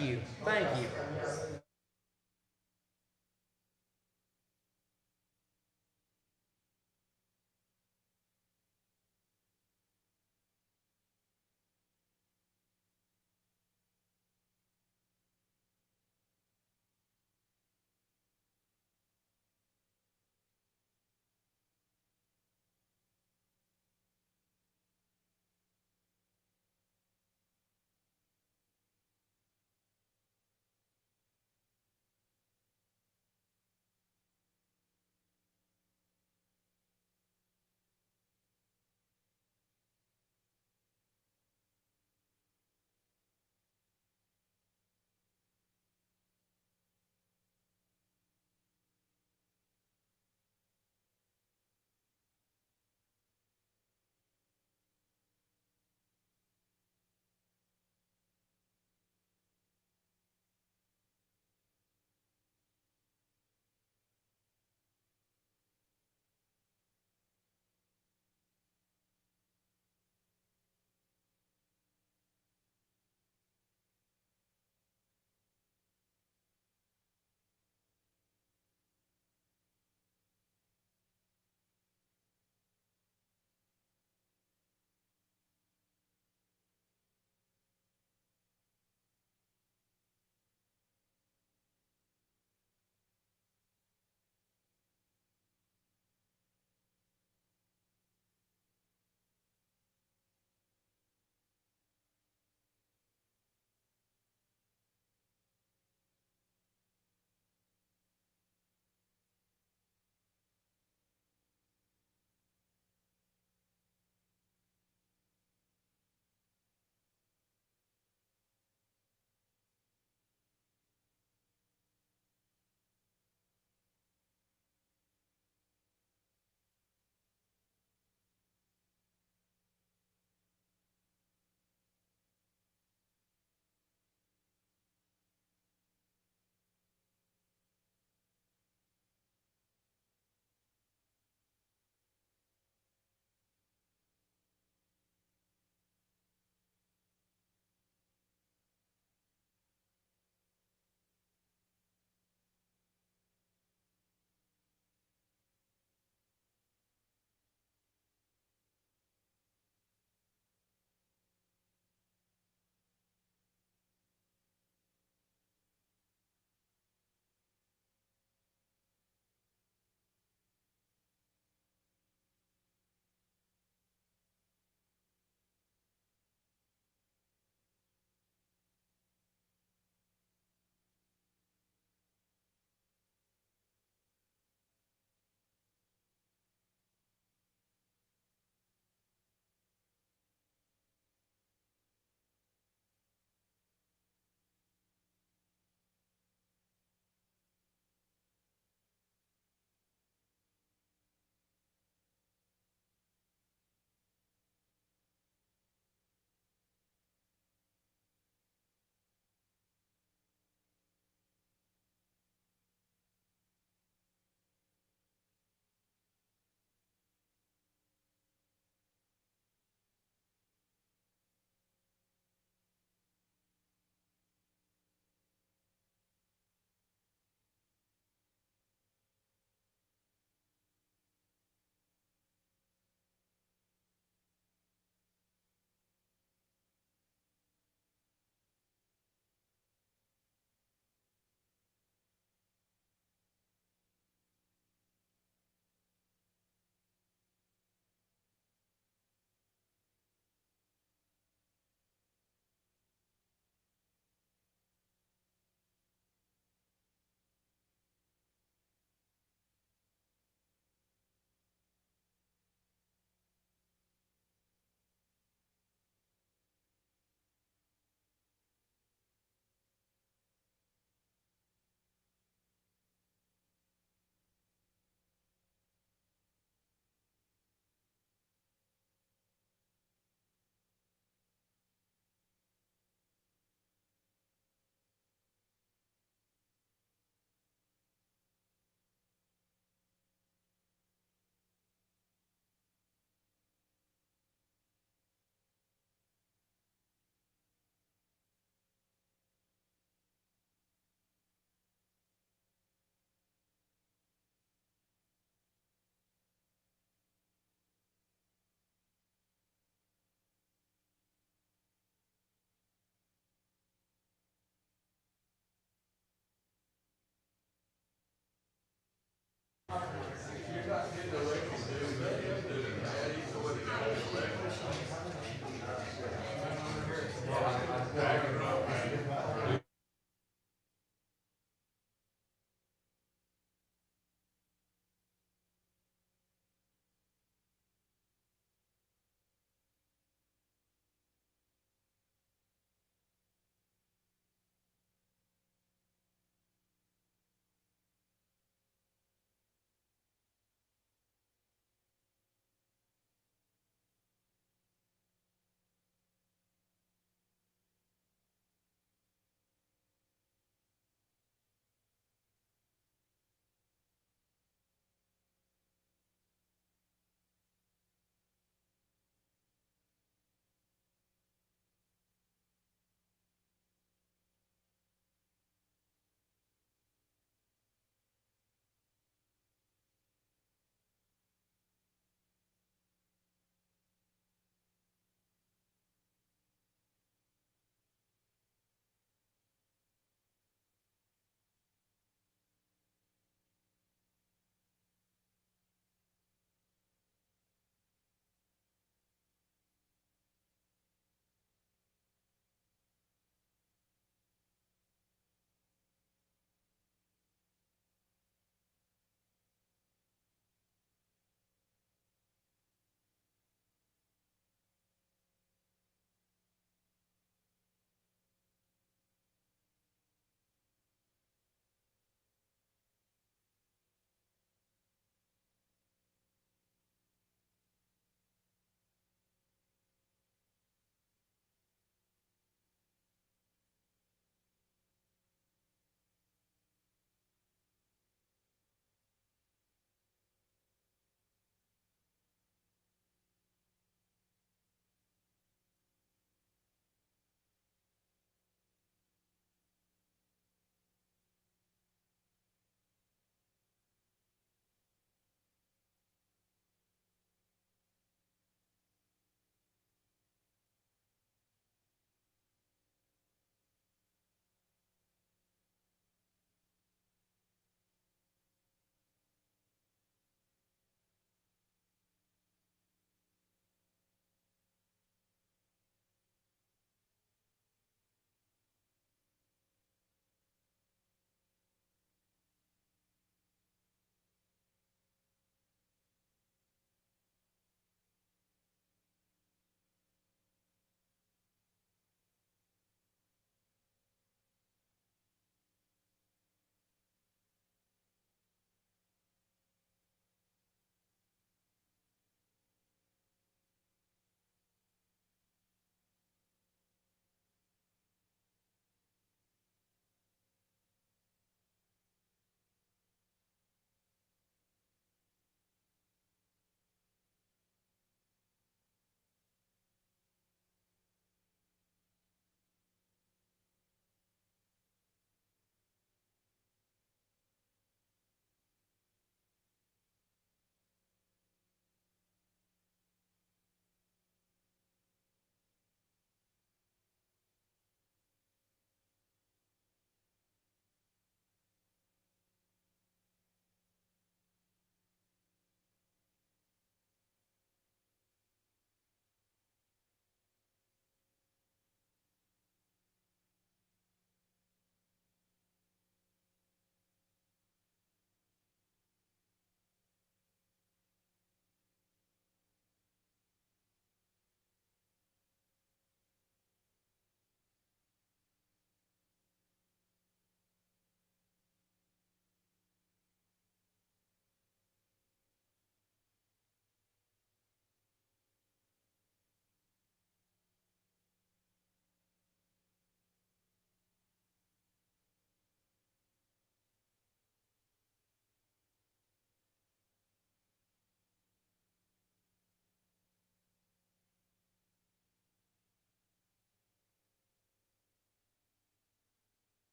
you. Thank you.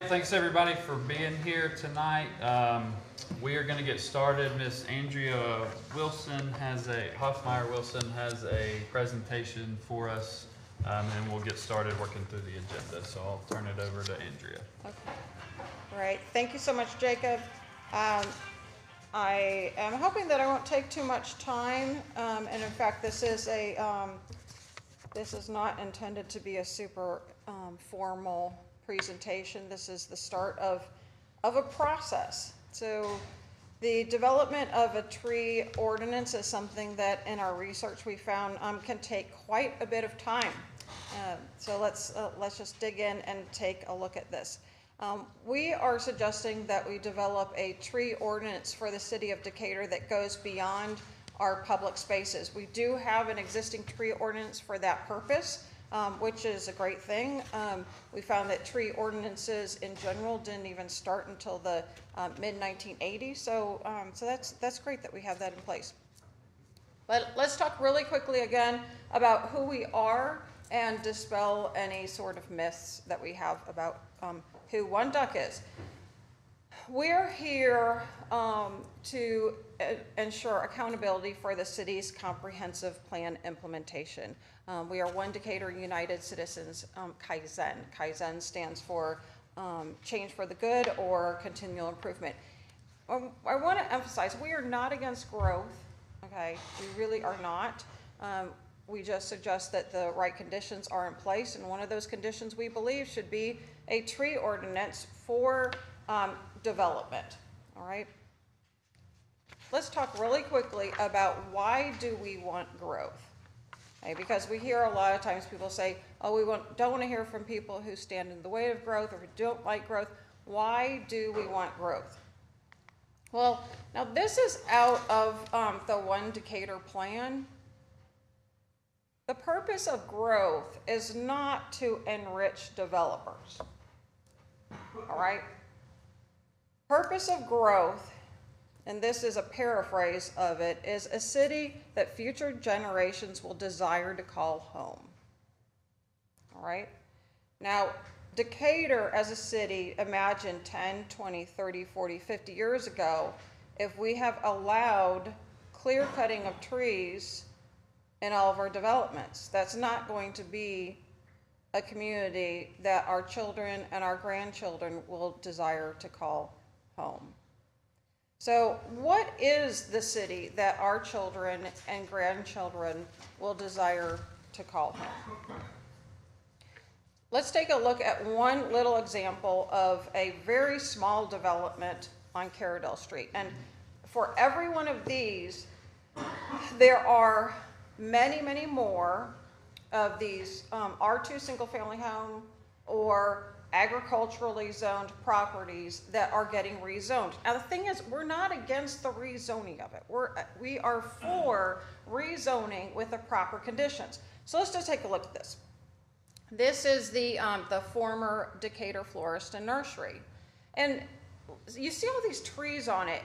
Thanks everybody for being here tonight. We are going to get started. Miss Andrea Hoffmeyer Wilson has a presentation for us, and we'll get started working through the agenda. So I'll turn it over to Andrea. Okay. All right. Thank you so much, Jacob. I am hoping that I won't take too much time, and in fact, this is not intended to be a super formal presentation. This is the start of a process. So the development of a tree ordinance is something that in our research we found can take quite a bit of time. So let's just dig in and take a look at this. We are suggesting that we develop a tree ordinance for the city of Decatur that goes beyond our public spaces. We do have an existing tree ordinance for that purpose, which is a great thing. We found that tree ordinances in general didn't even start until the mid-1980s, so that's great that we have that in place. But let's talk really quickly again about who we are and dispel any sort of myths that we have about who One Duck is. We're here to ensure accountability for the city's comprehensive plan implementation. We are One Decatur United Citizens Kaizen. Kaizen stands for change for the good or continual improvement. I want to emphasize we are not against growth, okay? We really are not. We just suggest that the right conditions are in place, and one of those conditions we believe should be a tree ordinance for development, all right? Let's talk really quickly about why do we want growth, okay? Because we hear a lot of times people say, oh, we don't want to hear from people who stand in the way of growth or who don't like growth. Why do we want growth? Well, now this is out of the One Decatur plan. The purpose of growth is not to enrich developers, all right? Purpose of growth, and this is a paraphrase of it, is a city that future generations will desire to call home, all right? Now, Decatur as a city, imagine 10, 20, 30, 40, 50 years ago, if we have allowed clear cutting of trees in all of our developments. That's not going to be a community that our children and our grandchildren will desire to call home. So what is the city that our children and grandchildren will desire to call home? Let's take a look at one little example of a very small development on Caradell Street. And for every one of these, there are many, many more of these R2 single-family home or agriculturally zoned properties that are getting rezoned. Now the thing is, we're not against the rezoning of it. We are for rezoning with the proper conditions. So let's just take a look at this. This is the former Decatur Florist and Nursery. And you see all these trees on it.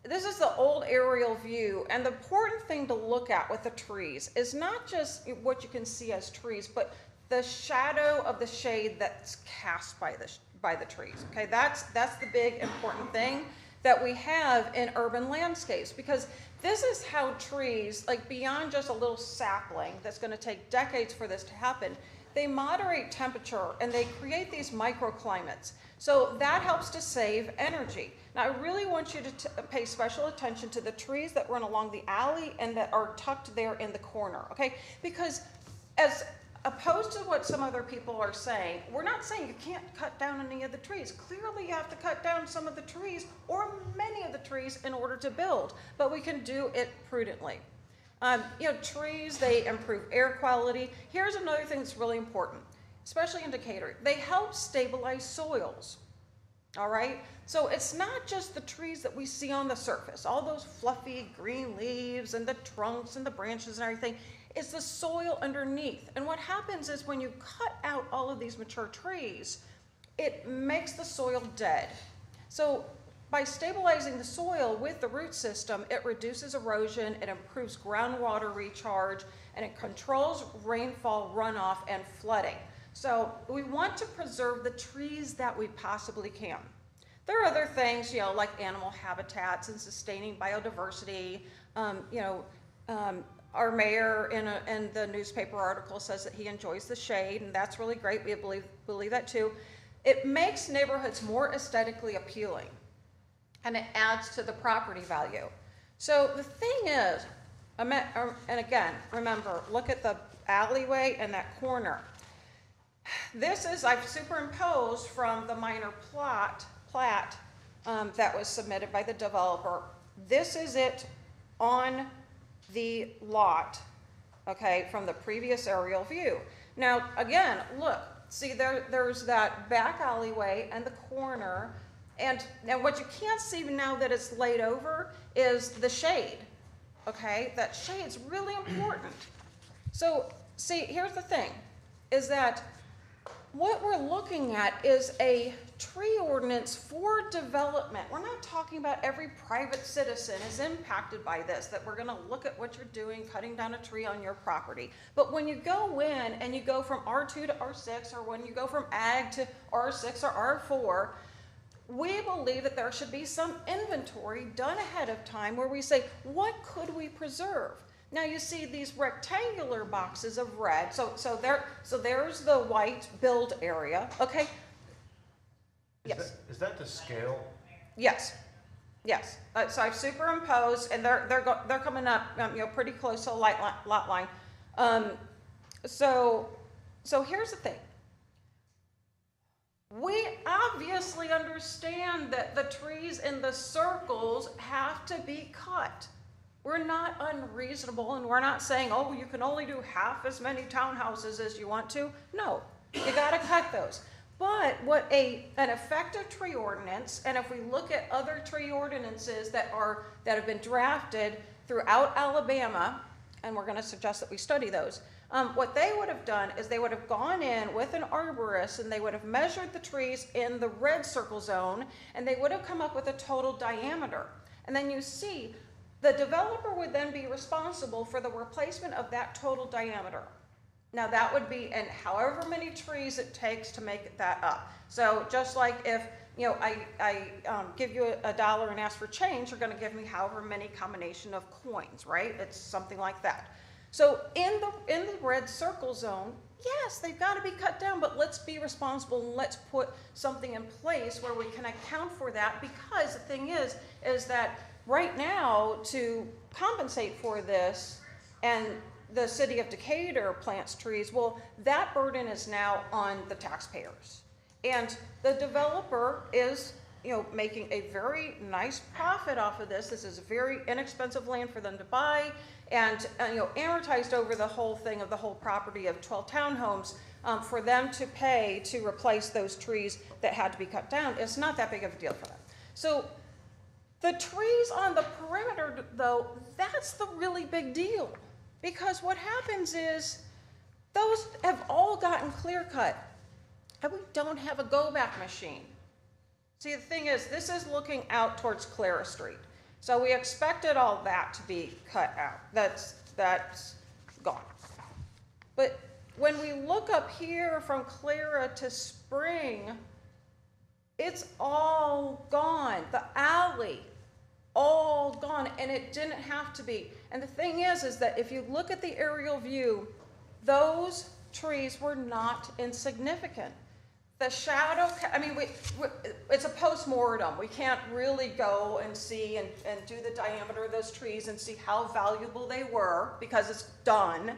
This is the old aerial view, and the important thing to look at with the trees is not just what you can see as trees, but the shadow of the shade that's cast by the trees. Okay, that's the big important thing that we have in urban landscapes, because this is how trees, like beyond just a little sapling that's going to take decades for this to happen, they moderate temperature and they create these microclimates. So that helps to save energy. Now, I really want you to pay special attention to the trees that run along the alley and that are tucked there in the corner, okay? Because as opposed to what some other people are saying, we're not saying you can't cut down any of the trees. Clearly, you have to cut down some of the trees or many of the trees in order to build, but we can do it prudently. Trees, they improve air quality. Here's another thing that's really important, especially in Decatur. They help stabilize soils, all right? So it's not just the trees that we see on the surface, all those fluffy green leaves and the trunks and the branches and everything. It's the soil underneath. And what happens is when you cut out all of these mature trees, it makes the soil dead. So by stabilizing the soil with the root system, it reduces erosion, it improves groundwater recharge, and it controls rainfall runoff and flooding. So we want to preserve the trees that we possibly can. There are other things, like animal habitats and sustaining biodiversity. Our mayor in the newspaper article says that he enjoys the shade, and that's really great. We believe that too. It makes neighborhoods more aesthetically appealing, and it adds to the property value. So the thing is, and again, remember, look at the alleyway and that corner. This is, I've superimposed from the minor plat that was submitted by the developer. This is it on the lot, okay, from the previous aerial view. Now, again, look, see there's that back alleyway and the corner, and what you can't see now that it's laid over is the shade, okay? That shade's really important. So, see, here's the thing, is that what we're looking at is a tree ordinance for development. We're not talking about every private citizen is impacted by this, that we're gonna look at what you're doing, cutting down a tree on your property. But when you go in and you go from R2 to R6, or when you go from ag to R6 or R4, we believe that there should be some inventory done ahead of time where we say, what could we preserve? Now you see these rectangular boxes of red. So there's the white build area. Okay. Yes. Is that the scale? Yes. Yes. So I've superimposed, and they're coming up, pretty close to a lot line. So here's the thing. We obviously understand that the trees in the circles have to be cut. We're not unreasonable, and we're not saying, oh, you can only do half as many townhouses as you want to. No, you gotta cut those. But what an effective tree ordinance, and if we look at other tree ordinances that have been drafted throughout Alabama, and we're gonna suggest that we study those, what they would have done is they would have gone in with an arborist, and they would have measured the trees in the red circle zone, and they would have come up with a total diameter. And then you see, the developer would then be responsible for the replacement of that total diameter. Now that would be in however many trees it takes to make that up. So just like if I give you $1 and ask for change, you're going to give me however many combination of coins, right? It's something like that. So in the red circle zone, yes, they've got to be cut down, but let's be responsible and let's put something in place where we can account for that, because the thing is that right now, to compensate for this, and the city of Decatur plants trees, well, that burden is now on the taxpayers. And the developer is, making a very nice profit off of this. This is very inexpensive land for them to buy, and amortized over the whole thing of the whole property of 12 townhomes, for them to pay to replace those trees that had to be cut down. It's not that big of a deal for them. So the trees on the perimeter, though, that's the really big deal. Because what happens is those have all gotten clear cut, and we don't have a go-back machine. See, the thing is, this is looking out towards Clara Street. So we expected all that to be cut out. That's gone. But when we look up here from Clara to Spring, it's all gone. The alley, all gone, and it didn't have to be. And the thing is that if you look at the aerial view, those trees were not insignificant. The shadow, it's a post-mortem. We can't really go and see and do the diameter of those trees and see how valuable they were, because it's done.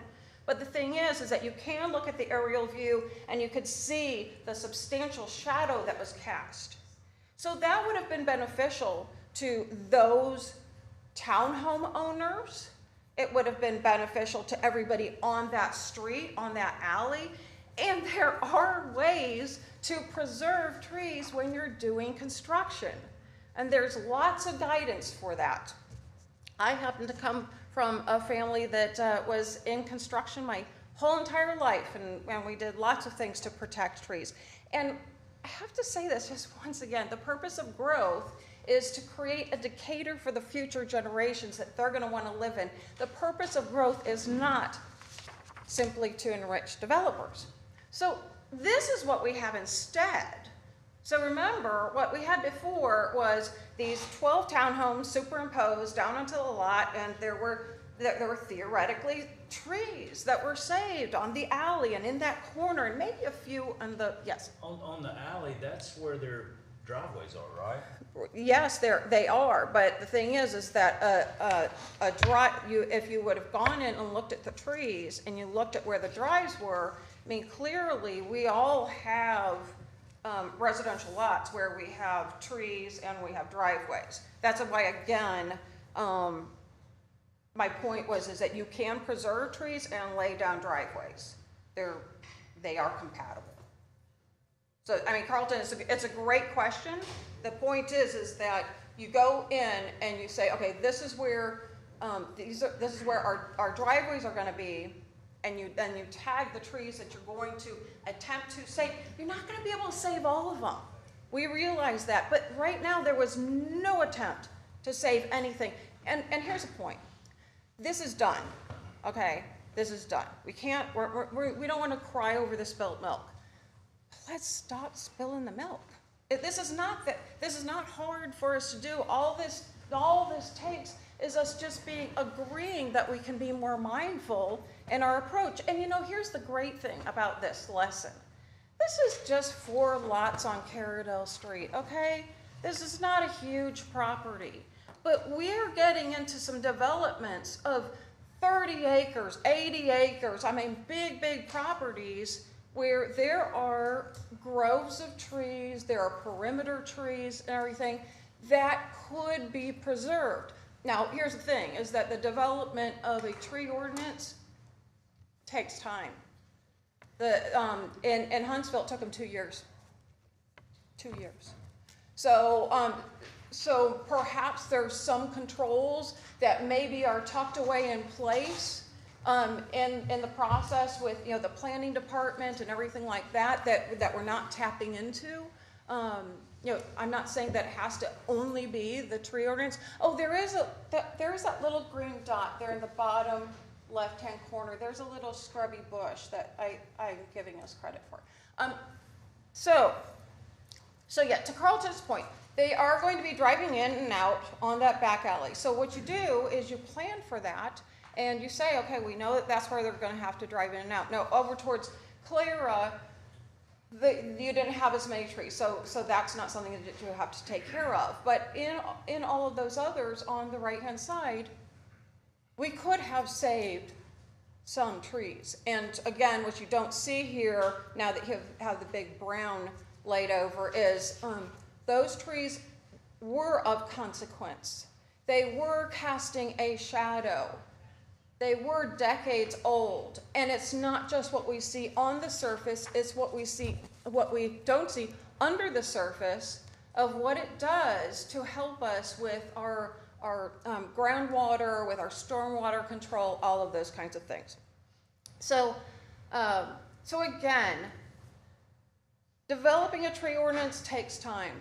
But the thing is that you can look at the aerial view and you could see the substantial shadow that was cast. So that would have been beneficial to those townhome owners. It would have been beneficial to everybody on that street, on that alley. And there are ways to preserve trees when you're doing construction. And there's lots of guidance for that. I happen to come from a family that was in construction my whole entire life, and we did lots of things to protect trees. And I have to say this just once again, the purpose of growth is to create a Decatur for the future generations that they're going to want to live in. The purpose of growth is not simply to enrich developers. So this is what we have instead. So remember, what we had before was these 12 townhomes superimposed down onto the lot, and there were theoretically trees that were saved on the alley and in that corner, and maybe a few on the, yes? On the alley, that's where their driveways are, right? Yes, they are, but the thing is that if you would have gone in and looked at the trees and you looked at where the drives were, I mean, clearly we all have residential lots where we have trees and we have driveways. That's why, again, my point is that you can preserve trees and lay down driveways. They are compatible. So, I mean, Carlton, it's a great question. The point is that you go in and you say, okay, this is where this is where our driveways are going to be, and then you tag the trees that you're going to attempt to save. You're not going to be able to save all of them. We realize that, but right now there was no attempt to save anything. And here's the point. This is done, okay? This is done. We can't. We don't want to cry over the spilled milk. Let's stop spilling the milk. This is not hard for us to do. All this takes is us just agreeing that we can be more mindful in our approach. And you know, here's the great thing about this lesson. This is just 4 lots on Carradale Street, okay? This is not a huge property. But we're getting into some developments of 30 acres, 80 acres, I mean, big properties where there are groves of trees, there are perimeter trees and everything that could be preserved. Now, here's the thing, is that the development of a tree ordinance takes time. In Huntsville, it took them 2 years. 2 years. So perhaps there's some controls that maybe are tucked away in place in the process with, you know, the planning department and everything like that we're not tapping into. You know, I'm not saying that it has to only be the tree ordinance. Oh, there is that little green dot there in the bottom left-hand corner. There's a little scrubby bush that I'm giving us credit for. So yeah, to Carlton's point, they are going to be driving in and out on that back alley. So what you do is you plan for that, and you say, okay, we know that that's where they're going to have to drive in and out. Now, over towards Clara, you didn't have as many trees, so that's not something that you have to take care of. But in all of those others on the right-hand side, we could have saved some trees. And again, what you don't see here, now that you have the big brown laid over, is those trees were of consequence. They were casting a shadow. They were decades old. And it's not just what we see on the surface, it's what we don't see under the surface of what it does to help us with our groundwater, with our stormwater control, all of those kinds of things. So again, developing a tree ordinance takes time.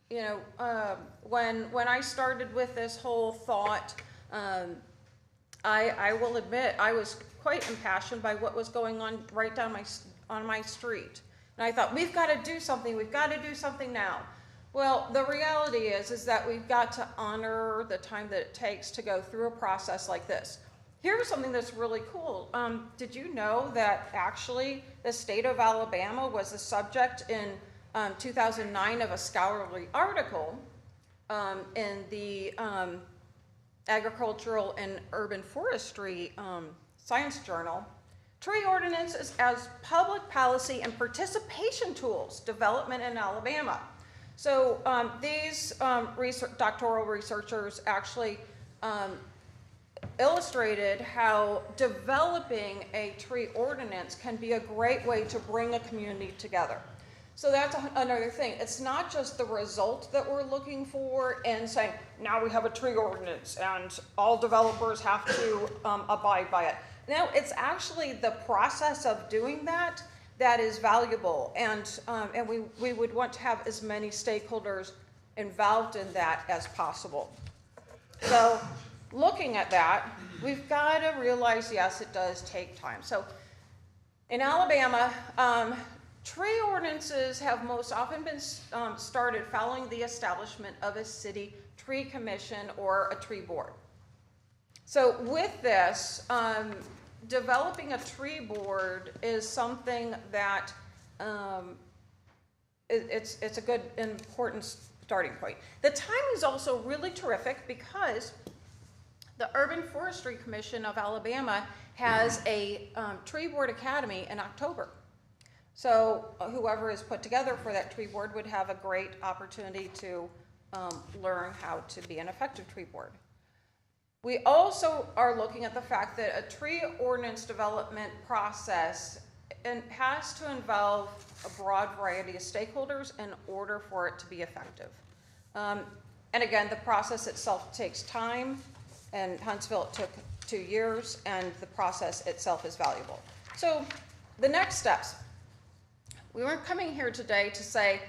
You know, when I started with this whole thought, I will admit I was quite impassioned by what was going on right down on my street. And I thought, we've got to do something now. Well, the reality is that we've got to honor the time that it takes to go through a process like this. Here's something that's really cool. Did you know that actually the state of Alabama was the subject in 2009 of a scholarly article in the Agricultural and Urban Forestry Science Journal? Tree ordinances as public policy and participation tools, development in Alabama. So these doctoral researchers actually illustrated how developing a tree ordinance can be a great way to bring a community together. So that's another thing. It's not just the result that we're looking for and saying, now we have a tree ordinance and all developers have to abide by it. No, it's actually the process of doing that that is valuable, and we would want to have as many stakeholders involved in that as possible. So looking at that, we've got to realize, yes, it does take time. So in Alabama, Tree ordinances have most often been started following the establishment of a city tree commission or a tree board. So with this, developing a tree board is something that it's a good, important starting point. The timing is also really terrific because the Urban Forestry Commission of Alabama has a tree board academy in October. So whoever is put together for that tree board would have a great opportunity to learn how to be an effective tree board. We also are looking at the fact that a tree ordinance development process has to involve a broad variety of stakeholders in order for it to be effective. And again, the process itself takes time. In Huntsville, it took 2 years, and the process itself is valuable. So the next steps. We weren't coming here today to say,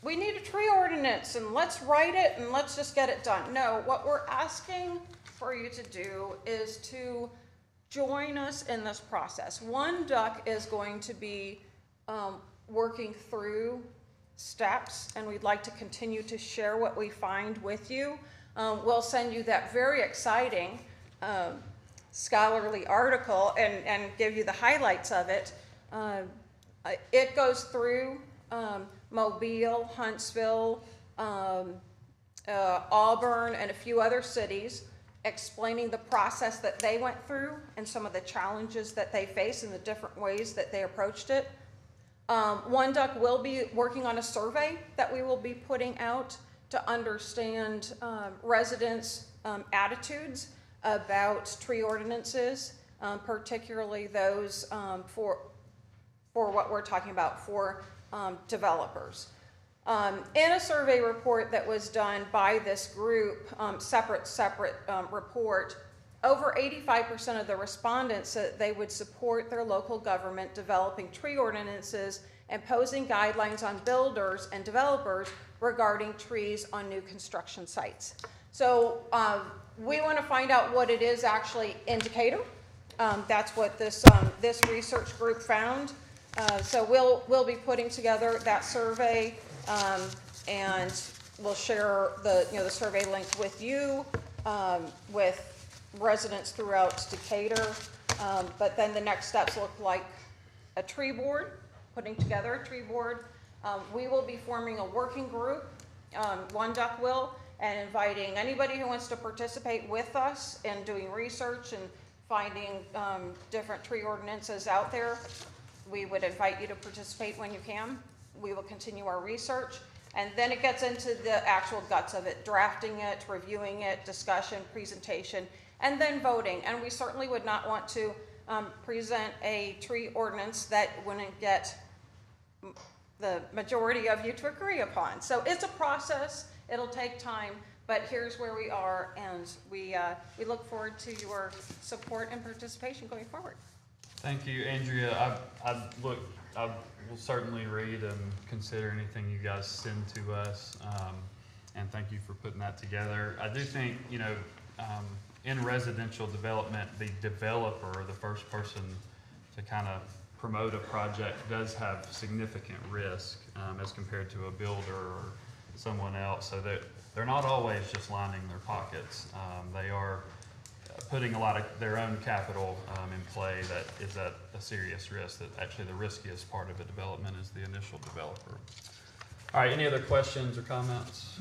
we need a tree ordinance and let's write it and let's just get it done. No, what we're asking for you to do is to join us in this process. One Duck is going to be working through steps, and we'd like to continue to share what we find with you. We'll send you that very exciting scholarly article and give you the highlights of it. It goes through Mobile, Huntsville, Auburn, and a few other cities, explaining the process that they went through and some of the challenges that they face and the different ways that they approached it. One Duck will be working on a survey that we will be putting out to understand residents' attitudes about tree ordinances, particularly those for what we're talking about for developers. In a survey report that was done by this group, separate report, over 85% of the respondents said they would support their local government developing tree ordinances and posing guidelines on builders and developers regarding trees on new construction sites. So we want to find out what it is actually in Decatur. That's what this research group found. So we'll be putting together that survey, and we'll share the survey link with you, with residents throughout Decatur. But then the next steps look like a tree board, putting together a tree board. We will be forming a working group, One Duck will, and inviting anybody who wants to participate with us in doing research and finding different tree ordinances out there. We would invite you to participate when you can. We will continue our research, and then it gets into the actual guts of it, drafting it, reviewing it, discussion, presentation, and then voting. And we certainly would not want to present a tree ordinance that wouldn't get the majority of you to agree upon. So it's a process. It'll take time, but here's where we are, and we look forward to your support and participation going forward. Thank you, Andrea. I will certainly read and consider anything you guys send to us, and thank you for putting that together. I do think, in residential development, the developer, the first person to kind of promote a project, does have significant risk as compared to a builder or someone else. So they're not always just lining their pockets. They are putting a lot of their own capital in play that is at a serious risk. That actually the riskiest part of a development is the initial developer. All right, any other questions or comments?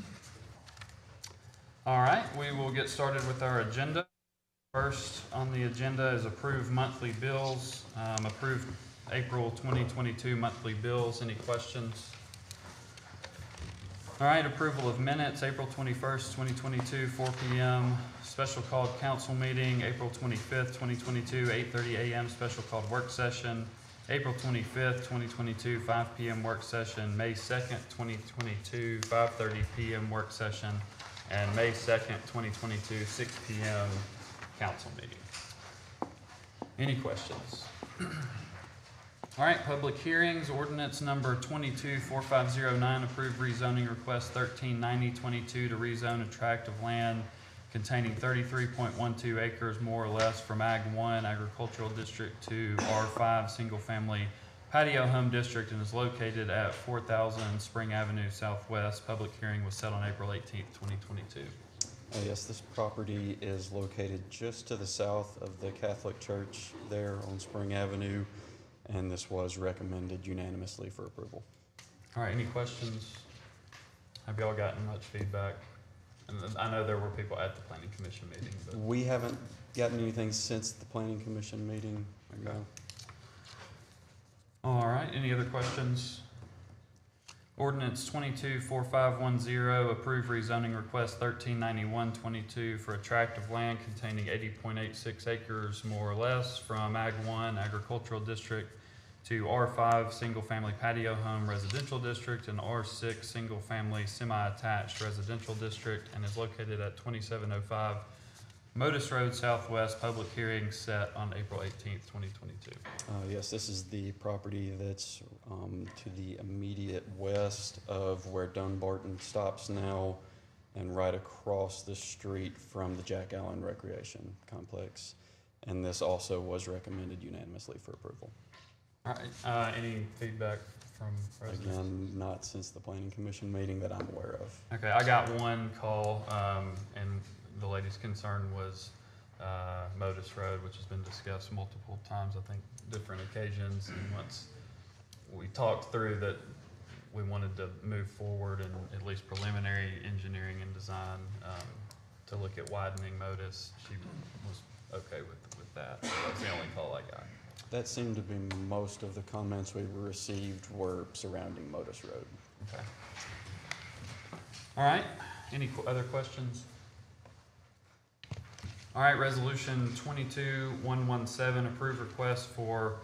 All right, we will get started with our agenda. First on the agenda is approve monthly bills. Approve April 2022 monthly bills. Any questions? All right, approval of minutes, April 21st, 2022, 4 p.m. Special called council meeting, April 25th, 2022, 8:30 a.m. Special called work session, April 25th, 2022, 5 p.m. work session, May 2nd, 2022, 5:30 p.m. work session, and May 2nd, 2022, 6 p.m. council meeting. Any questions? All right, public hearings, ordinance number 224509, approved rezoning request 139022 to rezone a tract of land containing 33.12 acres more or less from Ag 1 agricultural district to R5 single family Patio Home District and is located at 4000 Spring Avenue Southwest. Public hearing was set on April 18th, 2022. Yes, this property is located just to the south of the Catholic Church there on Spring Avenue, and this was recommended unanimously for approval. All right, any questions? Have y'all gotten much feedback? And I know there were people at the planning commission meeting, but. We haven't gotten anything since the Planning Commission meeting. Okay. All right, any other questions? Ordinance 224510, approve rezoning request 139122 for a tract of land containing 80.86 acres more or less from Ag 1 Agricultural District to R5 Single Family Patio Home Residential District and R6 Single Family Semi-Attached Residential District, and is located at 2705 Modus Road Southwest. Public hearing set on April 18th, 2022. Yes, this is the property that's to the immediate west of where Dunbarton stops now, and right across the street from the Jack Allen Recreation Complex. And this also was recommended unanimously for approval. All right, any feedback from residents? Again, not since the Planning Commission meeting that I'm aware of. Okay, I got one call, and the lady's concern was Modus Road, which has been discussed multiple times, I think, different occasions. And once we talked through that, we wanted to move forward and at least preliminary engineering and design to look at widening Modus. She was okay with that. So that was the only call I got. That seemed to be most of the comments we received were surrounding Modus Road. Okay. All right, any other questions? All right, resolution 22117, approve request for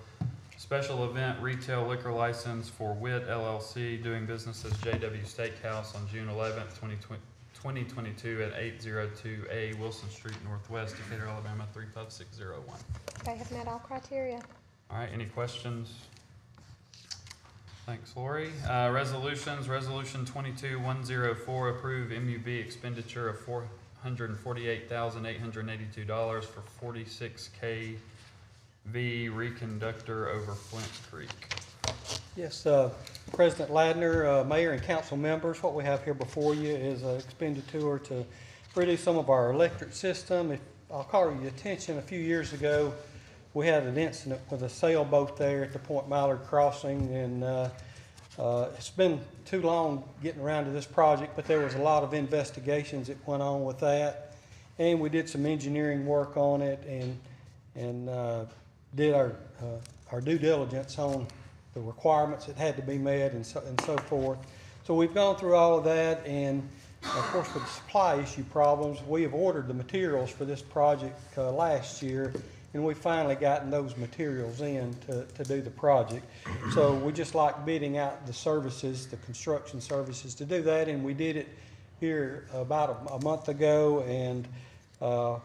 special event retail liquor license for Whit LLC doing business as JW Steakhouse on June 11th, 2022 at 802A Wilson Street Northwest, Decatur, Alabama 35601. They have met all criteria. All right, any questions? Thanks, Lori. Resolutions, resolution 22104, approve MUB expenditure of $448,882 for 46 kV reconductor over Flint Creek. Yes, President Ladner, Mayor and council members, what we have here before you is an expenditure to reduce some of our electric system. I'll call your attention, a few years ago, we had an incident with a sailboat there at the Point Mallard crossing, and it's been too long getting around to this project, but there was a lot of investigations that went on with that, and we did some engineering work on it and did our due diligence on the requirements that had to be met and so forth. So we've gone through all of that, and of course with the supply issue problems, we have ordered the materials for this project last year, and we finally gotten those materials in to do the project. So we just like bidding out the services, the construction services to do that, and we did it here about a month ago. And so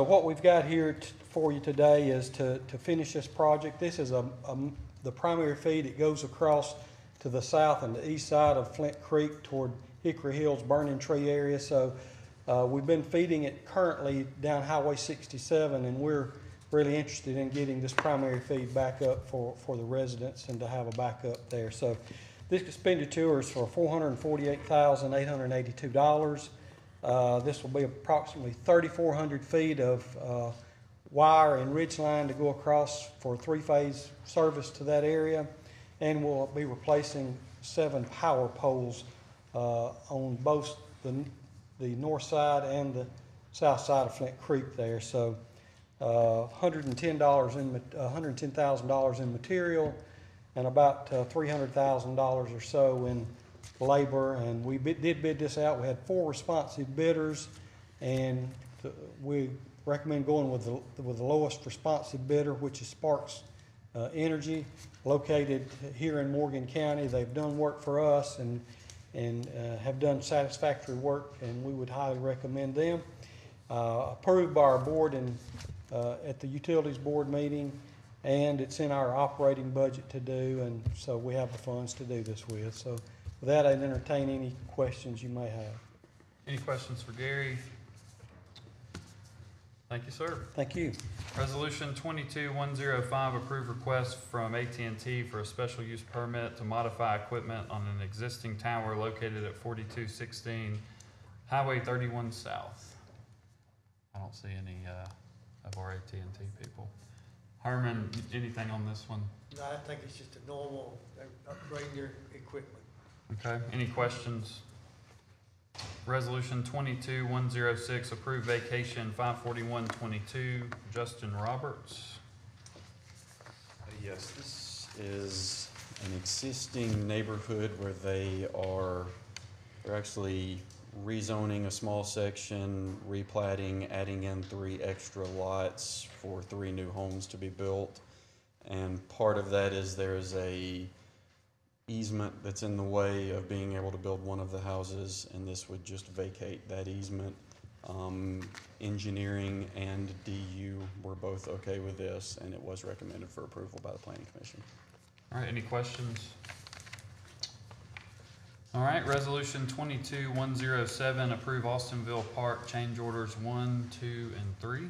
what we've got here for you today is to finish this project. This is the primary feed. It goes across to the south and the east side of Flint Creek toward Hickory Hills, Burning Tree area. So we've been feeding it currently down Highway 67, and we're really interested in getting this primary feed back up for the residents and to have a backup there. So this expenditure is for $448,882. This will be approximately 3,400 feet of wire and ridge line to go across for three-phase service to that area, and we'll be replacing 7 power poles on both the north side and the south side of Flint Creek there. So $110,000 in material and about $300,000 or so in labor. And we did bid this out. We had 4 responsive bidders, and we recommend going with the lowest responsive bidder, which is Sparks Energy, located here in Morgan County. They've done work for us and have done satisfactory work, and we would highly recommend them. Approved by our board and at the Utilities Board meeting, and it's in our operating budget to do, and so we have the funds to do this with. So with that, I'd entertain any questions you may have. Any questions for Gary? Thank you, sir. Thank you. Resolution 22-105, approve request from AT&T for a special use permit to modify equipment on an existing tower located at 4216 Highway 31 South. I don't see any of our AT&T people. Herman, anything on this one? No, I think it's just a normal, upgrade your equipment. Okay, any questions? Resolution 22-106, approve vacation 54122 Justin Roberts. Yes, this is an existing neighborhood where they're actually rezoning a small section, replatting, adding in 3 extra lots for 3 new homes to be built. And part of that is there's a easement that's in the way of being able to build one of the houses, and this would just vacate that easement. Engineering and DU were both okay with this, and it was recommended for approval by the Planning Commission. All right, any questions? All right, resolution 22-107, approve Austinville Park change orders 1, 2, and 3.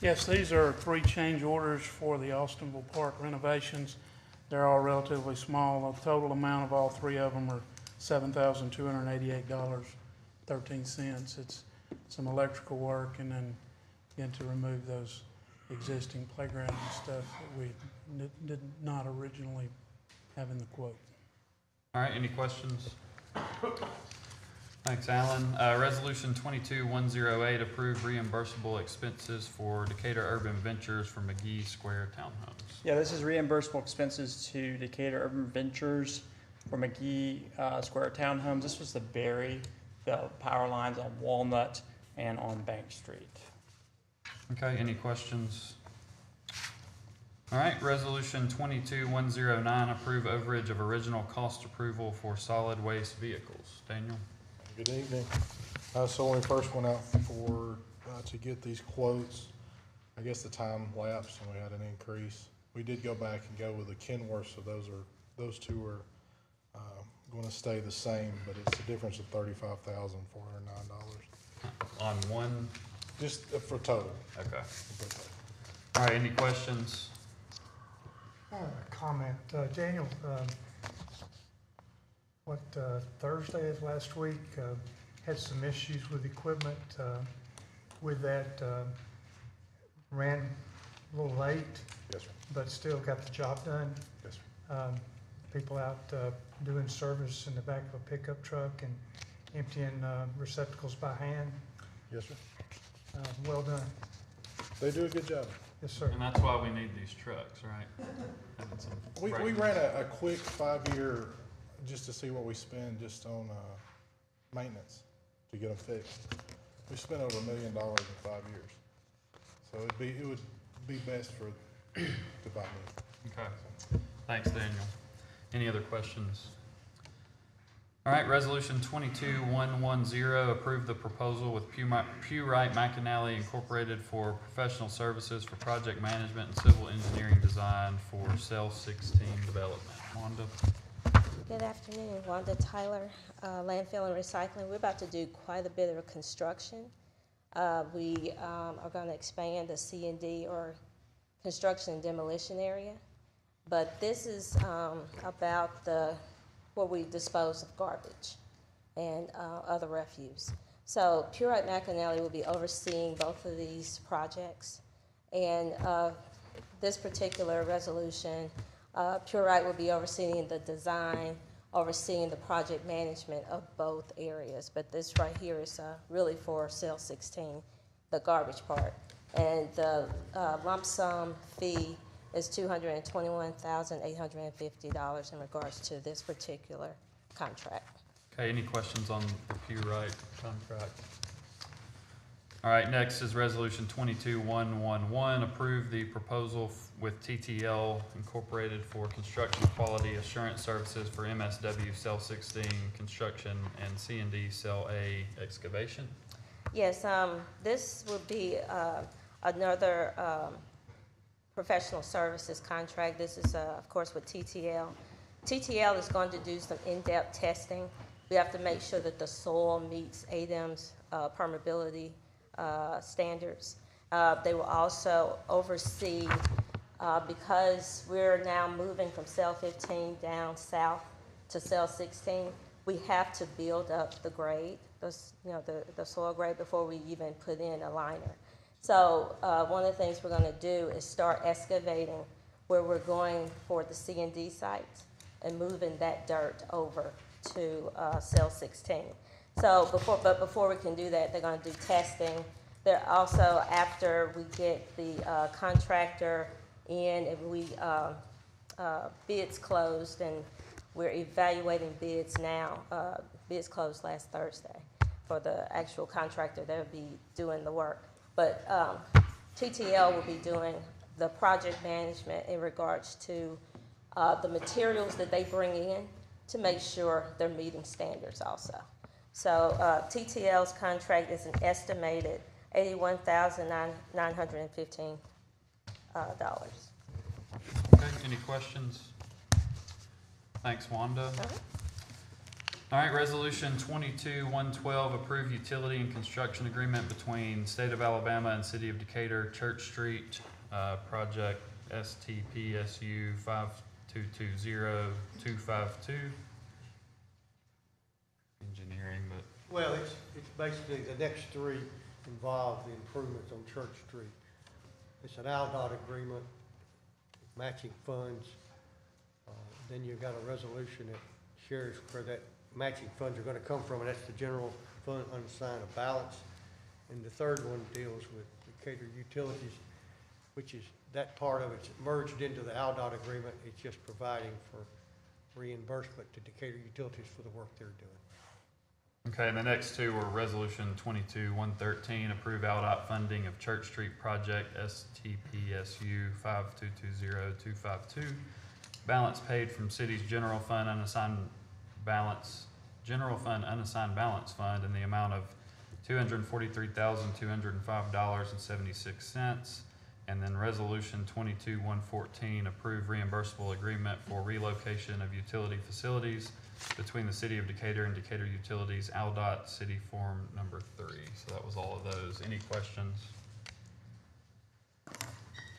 Yes, these are 3 change orders for the Austinville Park renovations. They're all relatively small. The total amount of all 3 of them are $7,288.13. It's some electrical work and then again to remove those existing playground and stuff that we did not originally have in the quote. All right, any questions? Thanks, Alan. Resolution 22-108, approve reimbursable expenses for Decatur Urban Ventures for McGee Square Townhomes. Yeah, this is reimbursable expenses to Decatur Urban Ventures for McGee Square Townhomes. This was to bury the power lines on Walnut and on Bank Street. Okay, any questions? All right, resolution 22-109, approve overage of original cost approval for solid waste vehicles. Daniel? Good evening. So when we first went out for, to get these quotes, I guess the time lapsed and we had an increase. We did go back and go with the Kenworth, so those 2 are going to stay the same, but it's a difference of $35,409. On one? Just for total. Okay. All right, any questions? Comment, Daniel, Thursday of last week, had some issues with equipment, with that, ran a little late. Yes, sir. But still got the job done. Yes, sir. People out, doing service in the back of a pickup truck and emptying, receptacles by hand. Yes, sir. Well done. They do a good job. Yes, sir. And that's why we need these trucks, right? Having some We break- ran a quick 5-year just to see what we spend just on maintenance to get them fixed. We spent over $1 million in 5 years, so it would be best to buy new. Okay, thanks, Daniel. Any other questions? All right, resolution 22-110, approve the proposal with Pewright McAnally Incorporated for professional services for project management and civil engineering design for Cell 16 development. Wanda? Good afternoon, Wanda Tyler, Landfill and Recycling. We're about to do quite a bit of construction. We are going to expand the C&D or construction and demolition area, but this is about where we dispose of garbage and other refuse. So Pewright McAnally will be overseeing both of these projects, and this particular resolution, Pewright will be overseeing the design, overseeing the project management of both areas. But this right here is really for Cell 16, the garbage part. And the lump sum fee is $221,850 in regards to this particular contract. Okay, any questions on the Pewright contract? All right, next is resolution 22-111, approve the proposal with TTL Incorporated for construction quality assurance services for MSW Cell 16 construction and C&D Cell A excavation. Yes, this would be another professional services contract. This is, of course, with TTL. TTL is going to do some in-depth testing We have to make sure that the soil meets ADEM's permeability standards. They will also oversee, because we're now moving from cell 15 down south to cell 16, we have to build up the grade, the soil grade, before we even put in a liner. So one of the things we're going to do is start excavating where we're going for the C&D sites and moving that dirt over to cell 16. So before we can do that, they're going to do testing. They're also, after we get the contractor in and we bids closed, and we're evaluating bids now. Bids closed last Thursday for the actual contractor that will be doing the work. But TTL will be doing the project management in regards to the materials that they bring in to make sure they're meeting standards also. So TTL's contract is an estimated $81,915. Okay, any questions? Thanks, Wanda. All right, Resolution 22-112, approve utility and construction agreement between State of Alabama and City of Decatur, Church Street, project STPSU 5220252. Engineering, but. Well, it's basically the next three involve the improvements on Church Street. It's an ALDOT agreement, matching funds. Then you've got a resolution that shares where that matching funds are going to come from, and that's the general fund unassigned a balance. And the third one deals with Decatur Utilities, which is that part of it's merged into the ALDOT agreement. It's just providing for reimbursement to Decatur Utilities for the work they're doing. Okay, and the next two were Resolution 22-113, approve ALDOT funding of Church Street project STPSU 5220252. Balance paid from city's general fund unassigned balance fund in the amount of $243,205.76. And then Resolution 22-114, approve reimbursable agreement for relocation of utility facilities between the City of Decatur and Decatur Utilities, ALDOT City Form number 3. So that was all of those. Any questions?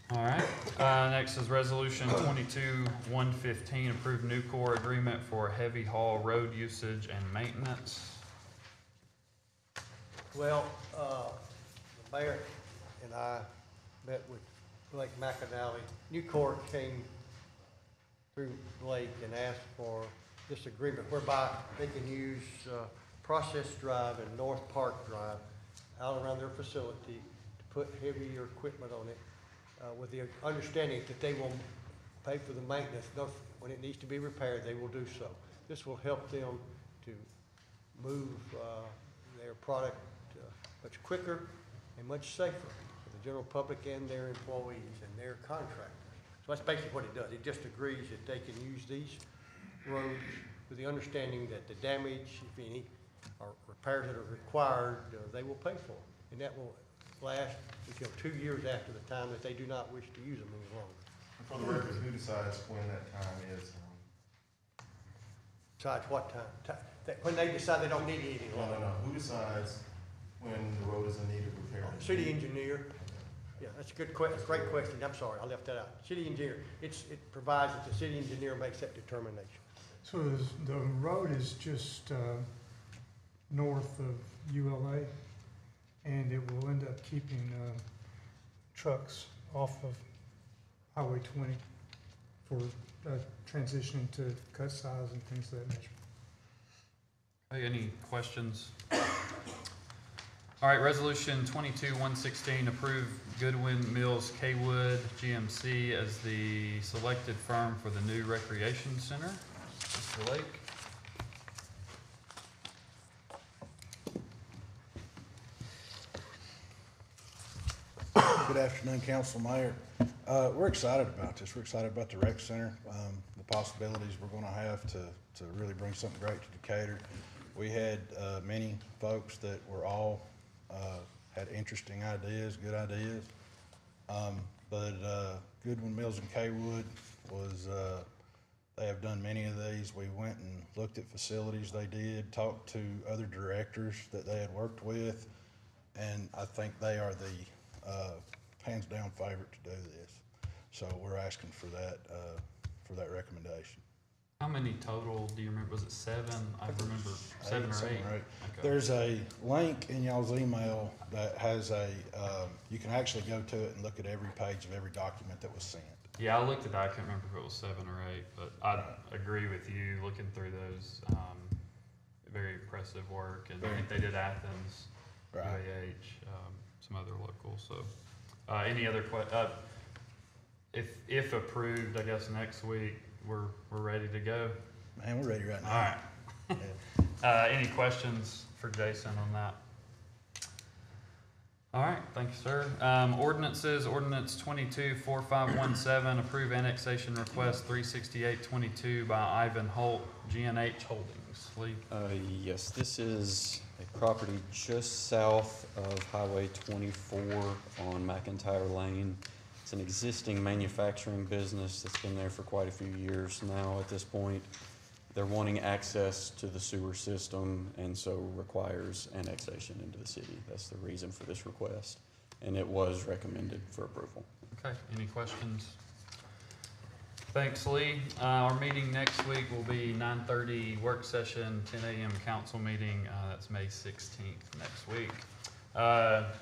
All right. Next is Resolution 22-115, approve new core agreement for heavy haul road usage and maintenance. Well, the mayor and I met with Blake McAnally. Nucor came through Blake and asked for this agreement whereby they can use Process Drive and North Park Drive out around their facility to put heavier equipment on it, with the understanding that they will pay for the maintenance. When it needs to be repaired, they will do so. This will help them to move their product much quicker and much safer for the general public and their employees and their contractors. So that's basically what it does. It just agrees that they can use these roads with the understanding that the damage, if any, or repairs that are required, they will pay for. And that will last until 2 years after the time that they do not wish to use them any longer. For the record, who decides when that time is? Besides what time? When they decide they don't need it any longer. No. Who decides when the road is in need of repair? City engineer. Yeah, that's a good question. Great question. I'm sorry, I left that out. City engineer. It provides that the city engineer makes that determination. So the road is just north of ULA, and it will end up keeping trucks off of Highway 20 for transitioning to cut size and things of that nature. Okay, any questions? All right, Resolution 22-116, approve Goodwin Mills Kaywood GMC as the selected firm for the new recreation center. Mr. Lake. Good afternoon, Council, Mayor. We're excited about this. We're excited about the rec center, the possibilities we're going to have to really bring something great to Decatur. We had many folks that were all had interesting ideas, good ideas. But Goodwin Mills and Kaywood was They have done many of these. We went and looked at facilities they did, talked to other directors that they had worked with, and I think they are the hands down favorite to do this. So we're asking for that recommendation. How many total do you remember? Was it 7? I remember 7 or 8. 7 or 8. Okay. There's a link in y'all's email that has you can actually go to it and look at every page of every document that was sent. Yeah, I looked at that. I can't remember if it was 7 or 8, but I agree with you looking through those. Very impressive work. And I think they did Athens, Right. UAH, some other locals. So, any other if approved, I guess next week we're ready to go. Man, we're ready right now. All right. Yeah. Any questions for Jason on that? All right, thank you, sir. Ordinances, Ordinance 224517, approve annexation request 36822 by Ivan Holt, G&H Holdings. Lee? Yes, this is a property just south of Highway 24 on McIntyre Lane. It's an existing manufacturing business that's been there for quite a few years now at this point. They're wanting access to the sewer system and so requires annexation into the city. That's the reason for this request. And it was recommended for approval. Okay, any questions? Thanks, Lee. Our meeting next week will be 9:30 work session, 10 a.m. council meeting. That's May 16th next week.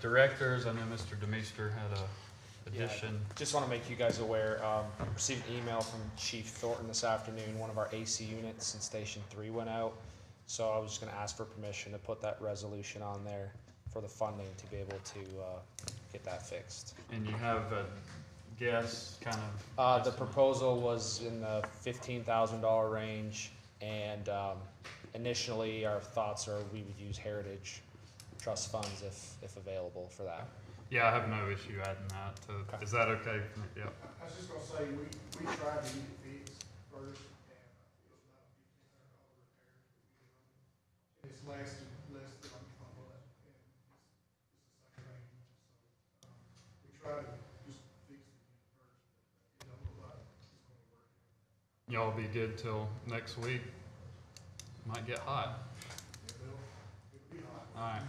Directors, I know Mr. Demeester had a addition. Just want to make you guys aware, received an email from Chief Thornton this afternoon. One of our AC units in Station 3 went out. So I was just going to ask for permission to put that resolution on there for the funding to be able to get that fixed. And you have a guess, kind of? The proposal was in the $15,000 range, and initially our thoughts are we would use Heritage Trust funds if available for that. Yeah, I have no issue adding that to, is that okay? Yeah. I was just gonna say, we tried to get it fixed first, and it was about $1,500 repair. It's lasted less than a month, and it's the same range. So, we tried to just fix it first, but it don't look like it's gonna work. Y'all be good till next week? Might get hot. It'll be hot. All right.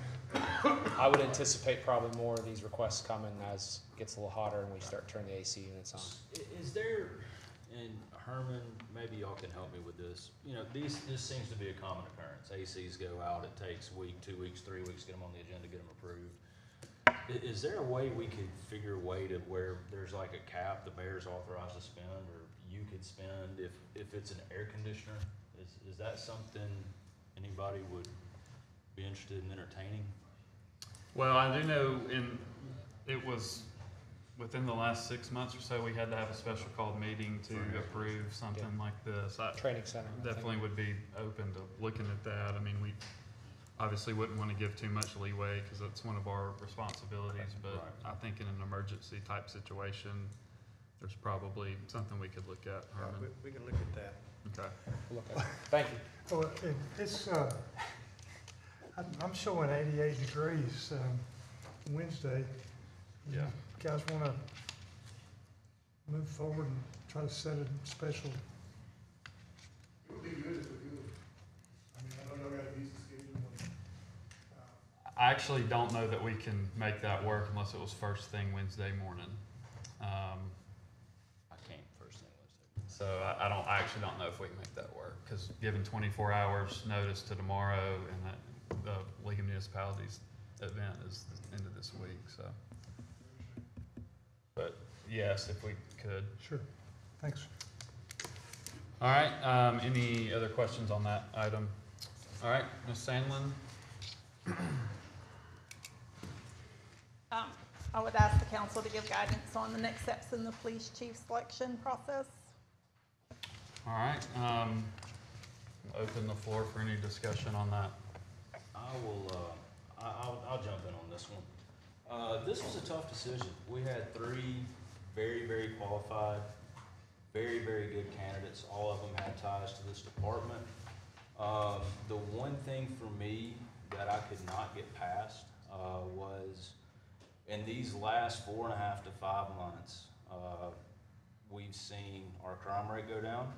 I would anticipate probably more of these requests coming as it gets a little hotter and we start turning the AC units on. Is there, and Herman, maybe y'all can help me with this, you know, this seems to be a common occurrence. ACs go out, it takes a week, 2 weeks, 3 weeks to get them on the agenda, get them approved. Is there a way we could figure a way to where there's like a cap the mayor's authorized to spend, or you could spend if it's an air conditioner? Is that something anybody would be interested in entertaining? Well, I do know it was within the last 6 months or so, we had to have a special called meeting to approve something like this. Training center. Definitely would be open to looking at that. I mean, we obviously wouldn't want to give too much leeway because that's one of our responsibilities, but I think in an emergency type situation, there's probably something we could look at, Herman. We can look at that. Okay. We'll look at it. Thank you. Well, it's, I'm showing 88 degrees Wednesday. Yeah. You guys want to move forward and try to set a special? It would be good if we could. I mean, I don't know how to use the schedule. I actually don't know that we can make that work unless it was first thing Wednesday morning. I can't first thing Wednesday. So I actually don't know if we can make that work because given 24 hours notice to tomorrow and that the League of Municipalities event is the end of this week, so. But yes, if we could. Sure. Thanks. All right, any other questions on that item? All right, Ms. Sandlin? I would ask the council to give guidance on the next steps in the police chief selection process. All right, open the floor for any discussion on that. I'll jump in on this one. This was a tough decision. We had 3 very, very qualified, very, very good candidates. All of them had ties to this department. The one thing for me that I could not get past was in these last 4.5 to 5 months, we've seen our crime rate go down.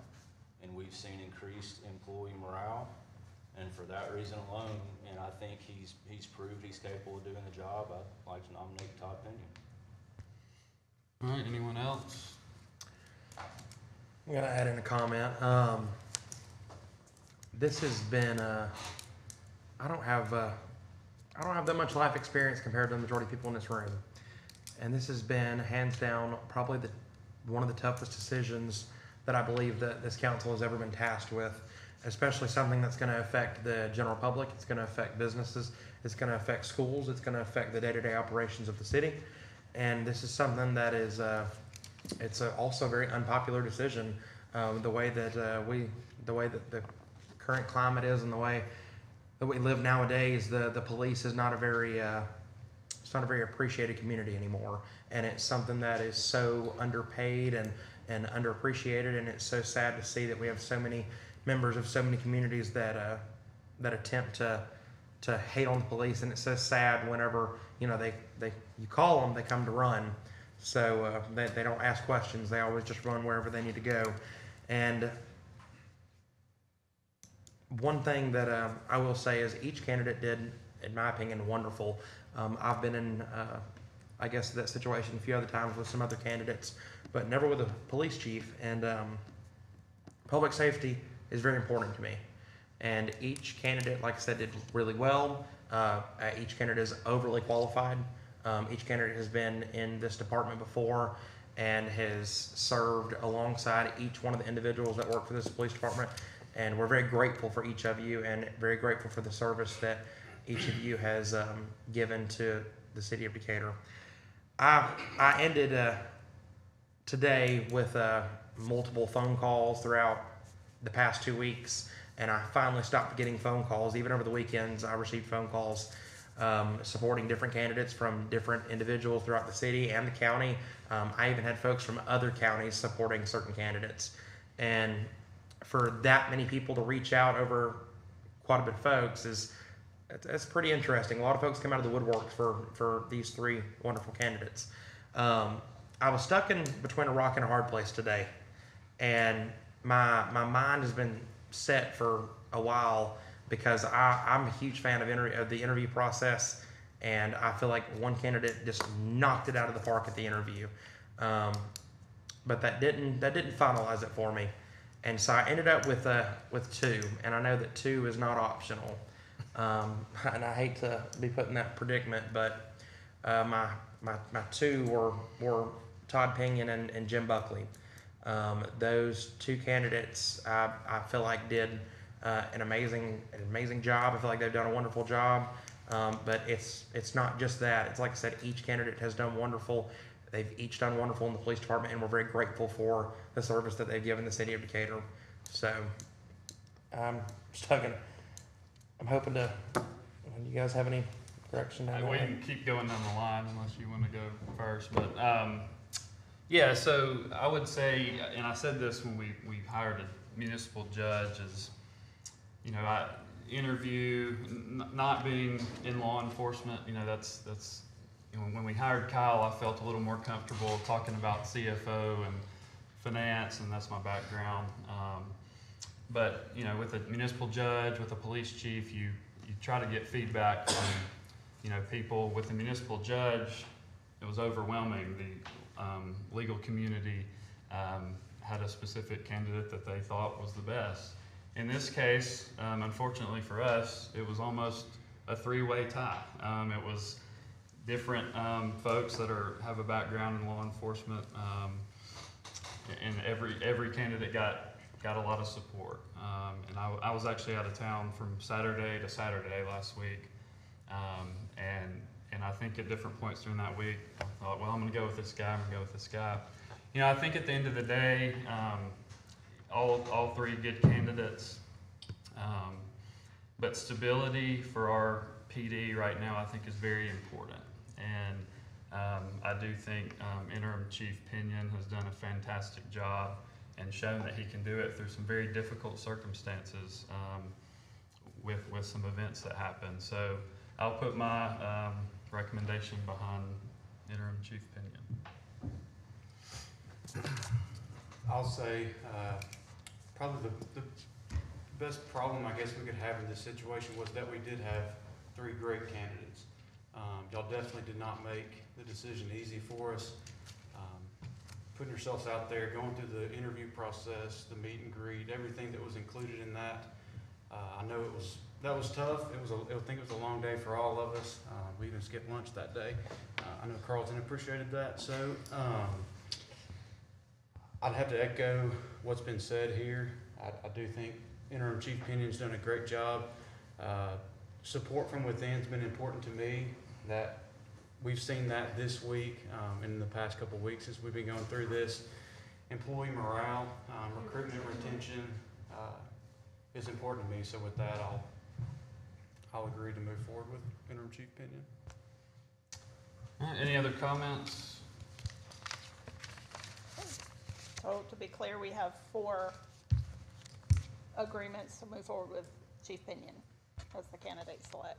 and we've seen increased employee morale. And for that reason alone, and I think he's proved he's capable of doing the job, I'd like to nominate Todd Pinion. All right, anyone else? I'm gonna add in a comment. This has been, I don't have that much life experience compared to the majority of people in this room. And this has been hands down probably one of the toughest decisions that I believe that this council has ever been tasked with, especially something that's gonna affect the general public. It's gonna affect businesses. It's gonna affect schools. It's gonna affect the day-to-day operations of the city. And this is something that is, it's also a very unpopular decision. The way that the current climate is and the way that we live nowadays, the police is not a very, it's not a very appreciated community anymore. And it's something that is so underpaid and underappreciated. And it's so sad to see that we have so many members of so many communities that attempt to hate on the police. And it's so sad whenever, you call them, they come to run. So they don't ask questions. They always just run wherever they need to go. And one thing that I will say is each candidate did, in my opinion, wonderful. I've been in, I guess, that situation a few other times with some other candidates, but never with a police chief. And public safety is very important to me. And each candidate, like I said, did really well. Each candidate is overly qualified. Each candidate has been in this department before and has served alongside each one of the individuals that work for this police department. And we're very grateful for each of you and very grateful for the service that each of you has given to the city of Decatur. I ended today with multiple phone calls throughout the past 2 weeks, and I finally stopped getting phone calls. Even over the weekends, I received phone calls supporting different candidates from different individuals throughout the city and the county. I even had folks from other counties supporting certain candidates. And for that many people to reach out over quite a bit of folks it's pretty interesting. A lot of folks come out of the woodwork for these three wonderful candidates. I was stuck in between a rock and a hard place today, and my mind has been set for a while because I'm a huge fan of the interview process, and I feel like one candidate just knocked it out of the park at the interview. But that didn't finalize it for me. And so I ended up with two, and I know that two is not optional. And I hate to be put in that predicament, but my two were Todd Pinion and Jim Buckley. Those two candidates I feel like did an amazing job. I feel like they've done a wonderful job. But it's not just that. It's like I said, each candidate has done wonderful. They've each done wonderful in the police department, and we're very grateful for the service that they've given the city of Decatur. So I'm hoping to, you guys have any correction down there? We can keep going down the line unless you want to go first. But yeah, so I would say, and I said this when we hired a municipal judge, is, I interview, not being in law enforcement, that's when we hired Kyle, I felt a little more comfortable talking about CFO and finance, and that's my background. But with a municipal judge, with a police chief, you try to get feedback from people. With the municipal judge, it was overwhelming. The legal community had a specific candidate that they thought was the best. In this case, unfortunately for us, it was almost a three-way tie. It was different folks that have a background in law enforcement, and every candidate got a lot of support. And I was actually out of town from Saturday to Saturday last week, and I think at different points during that week, I thought, well, I'm going to go with this guy. I'm going to go with this guy. I think at the end of the day, all three good candidates, but stability for our PD right now, I think, is very important. And I do think Interim Chief Pinion has done a fantastic job and shown that he can do it through some very difficult circumstances with some events that happen. So I'll put my recommendation behind Interim Chief Pinion. I'll say Probably the best problem I guess we could have in this situation was that we did have 3 great candidates. Y'all definitely did not make the decision easy for us. Putting yourselves out there, going through the interview process, the meet and greet, everything that was included in that. I know that was tough. I think it was a long day for all of us. We even skipped lunch that day. I know Carlton appreciated that. So I'd have to echo what's been said here. I do think Interim Chief Pinion's done a great job. Support from within's been important to me. That we've seen that this week, in the past couple of weeks as we've been going through this. Employee morale, recruitment, retention is important to me. So with that, I'll agree to move forward with Interim Chief Pinion. All right, any other comments? So to be clear, we have 4 agreements to move forward with Chief Pinion as the candidate select.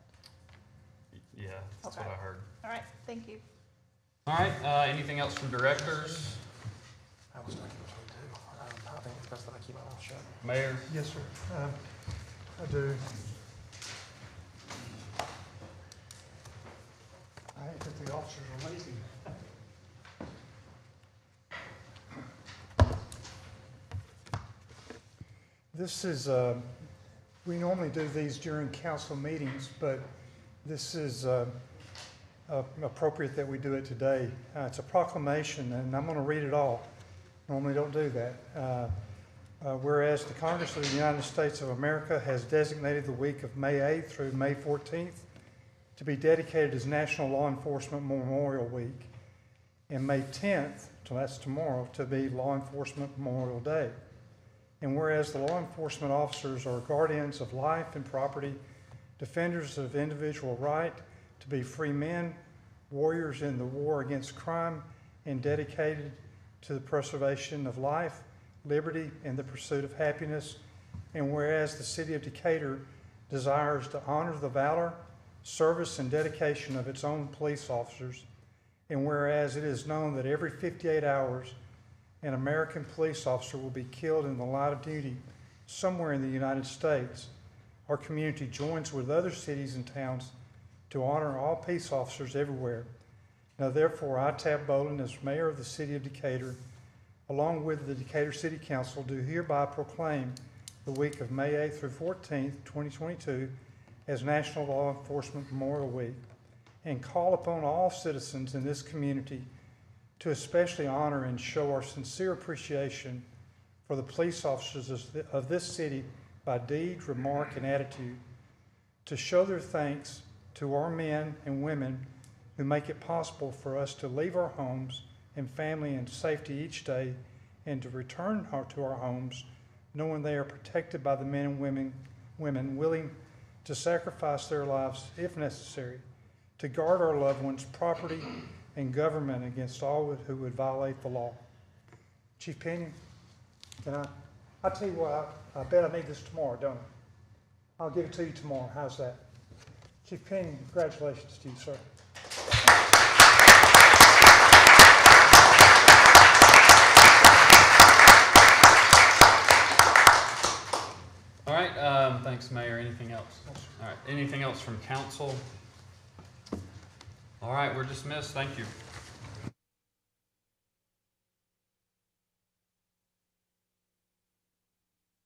Yeah, that's Okay. what I heard. All right, thank you. All right, anything else from directors? I was thinking too. I think it's best that I keep my mouth shut. Mayor? Yes, sir. I do. I hate that the officers are lazy. This is, we normally do these during council meetings, but this is appropriate that we do it today. It's a proclamation, and I'm going to read it all. Normally don't do that. Whereas the Congress of the United States of America has designated the week of May 8th through May 14th to be dedicated as National Law Enforcement Memorial Week, and May 10th, so that's tomorrow, to be Law Enforcement Memorial Day. And whereas the law enforcement officers are guardians of life and property, defenders of individual right to be free men, warriors in the war against crime, and dedicated to the preservation of life, liberty, and the pursuit of happiness. And whereas the city of Decatur desires to honor the valor, service, and dedication of its own police officers, and whereas it is known that every 58 hours, an American police officer will be killed in the line of duty somewhere in the United States, our community joins with other cities and towns to honor all peace officers everywhere. Now therefore, I, Tab Bolin, as mayor of the city of Decatur, along with the Decatur City Council, do hereby proclaim the week of May 8th through 14th, 2022 as National Law Enforcement Memorial Week, and call upon all citizens in this community to especially honor and show our sincere appreciation for the police officers of this city by deed, remark, and attitude, to show their thanks to our men and women who make it possible for us to leave our homes and family in safety each day, and to return to our homes knowing they are protected by the men and women willing to sacrifice their lives if necessary, to guard our loved ones' property and government against all who would violate the law. Chief Pinion, I'll tell you what, I bet I need this tomorrow, don't I? I'll give it to you tomorrow. How's that? Chief Pinion, congratulations to you, sir. All right, thanks, Mayor. Anything else? All right, anything else from council? All right, we're dismissed. Thank you.